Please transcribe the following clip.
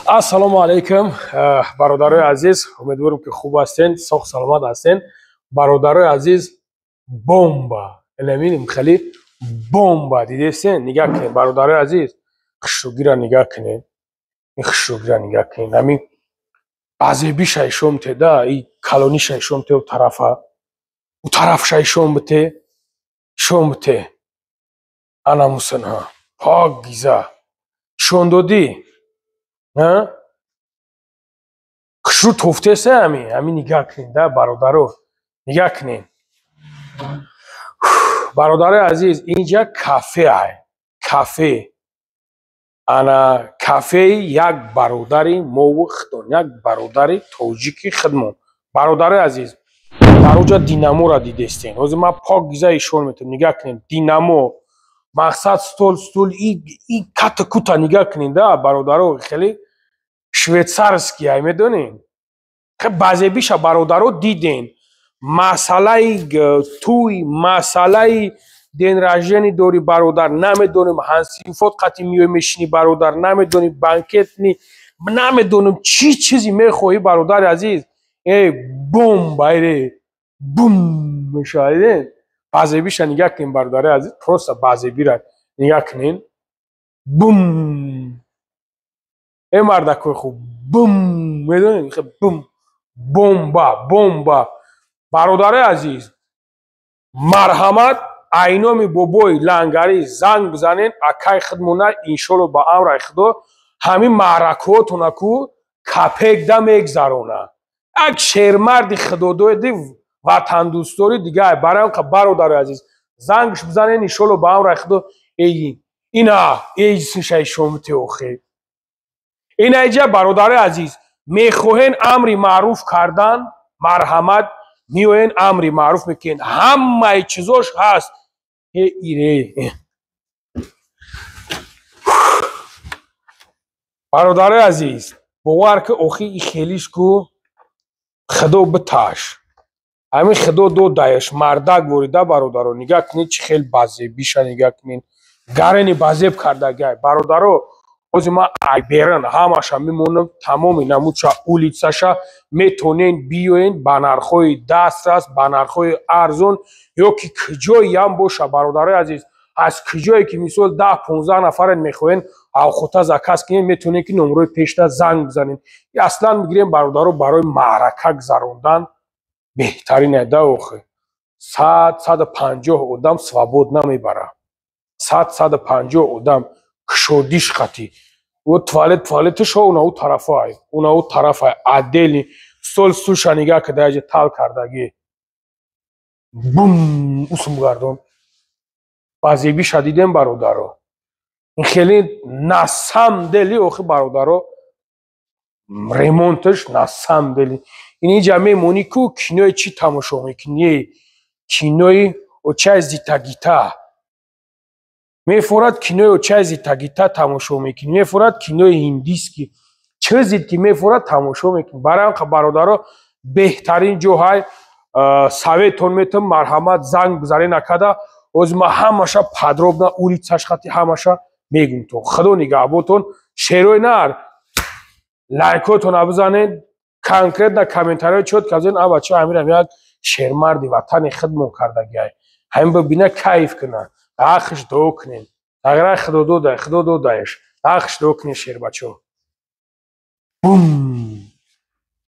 ассалому алайкум бародарои азиз, умедворам ки хуб ҳастен, соҳ саломат ҳастен. Бародарои азиз, бомба инамин хеле бомба дидестен. Нигаҳ кунед бародарои азиз, хушрӯгиро нигаҳ кунед, ин хушрӯгиро нигаҳ кунед. Ҳамин базеби шайшон теда, ин калони шайшон те тарафа, у тараф шайшон бите, шон бите. Ана мусанҳа пок гиза шон додӣ. Хушрӯ тофтеса ҳамин нигаҳ кунед да бародаро, нигаҳ кунед. Бародарои азиз, инҷа кафе ай, кафе. Ана кафеи як бародари мову худон, як бародари тоҷики худмон. Бародарои азиз, дар оҷа динаморо дидестен. Ҳозир ман пок гиза ишон метавонам. Нигаҳ кунед, динамо, мақсад стул ин ката кута нигаҳ кунед да бародаро, хеле швейтсарский ай медонед. Базебиша бародаро диден. Масъалаи туй, масъалаи ден раждени дори бародар намедонем, ҳамсинфот қатъи миёй мешини бародар намедонем, банкетни намедонем чӣ чизи мехоҳӣ бародари азиз. Бомба ире бум мешавад. Базебиша нигаҳ кунед бародари азиз, просто базебира нигаҳ кунед. Бум мардакои хуб, бум медонед, бум бомба бомба. Бародарои азиз, марҳамат айноми бобои лангарӣ занг бизанед, акаи худмона иншоалло ба амраи худо ҳамин маъракаҳотонаку капекда мегзарона. Як шермарди худододи ватандӯстори дига барои бародарои азиз, зангш бизанед, иншоалло ба амраи худо ина шайшомите охе. Ина иҷа бародарои азиз, мехоҳен амри маъруф кардан, марҳамат миёен амри маъруф мекунед. Ҳамаи чизош ҳаст. Ире бародарои азиз, бовар ки охи и хелиш ку худо биташ. Ҳамин худо додаяш мардак ворида бародаро. Нигаҳ кунед чӣ хел базебиша нигаҳ кунед. Гарени базеб кардагай бародаро. ҳозир ман айберан ҳамаша мемонам, тамоми намудша улицаша метонен биёен ба нархҳои дастрас, ба нархҳои арзон, ё ки куҷоям боша бародарои азиз. Аз куҷое ки мисол 10-15 нафарен мехоҳен авхота заказ кунед, метонед ки номерои пешта занг бизанед. Аслан мегирем бародаро, барои маърака гузарондан беҳтарин айда охир. 100-150 одам свободна мебара. 100-150 одам кушодиш қатӣ. туалеташа унау тарафа, унау тарафа отдельни стулша нигаҳ када аҷа тал кардаги. Бум усм гардон. Базебиша дидем бародаро. ин хеле насамдели охи бародаро. Ремонташ насамдели. Ин иҷа мемонӣ ку кинои чӣ тамошо мекунӣ? Кинои Очаи Зитагита. Мефорад кинои Очаи Зитагита тамошо мекунӣ. Мефорад кинои ҳиндиски. Чизид ки мефорад тамошо мекунӣ. Барои бародаро беҳтарин ҷо ҳай советон метам марҳамат занг бизанед накада. ҳозир ман ҳамаша подробна улицаш хати ҳамаша мегумтон. Худо нигаҳботон. Шерои нар лайкотона бизанед, конкретна комментария чот казен. Бача ҳамирам як шермарди ватани худмон кардагиай. ҳамин бибина кайф куна. Ахш дуо кунем. Агар худо додай, худо додаяш. Ахш дуо кунем шербачо. Бум.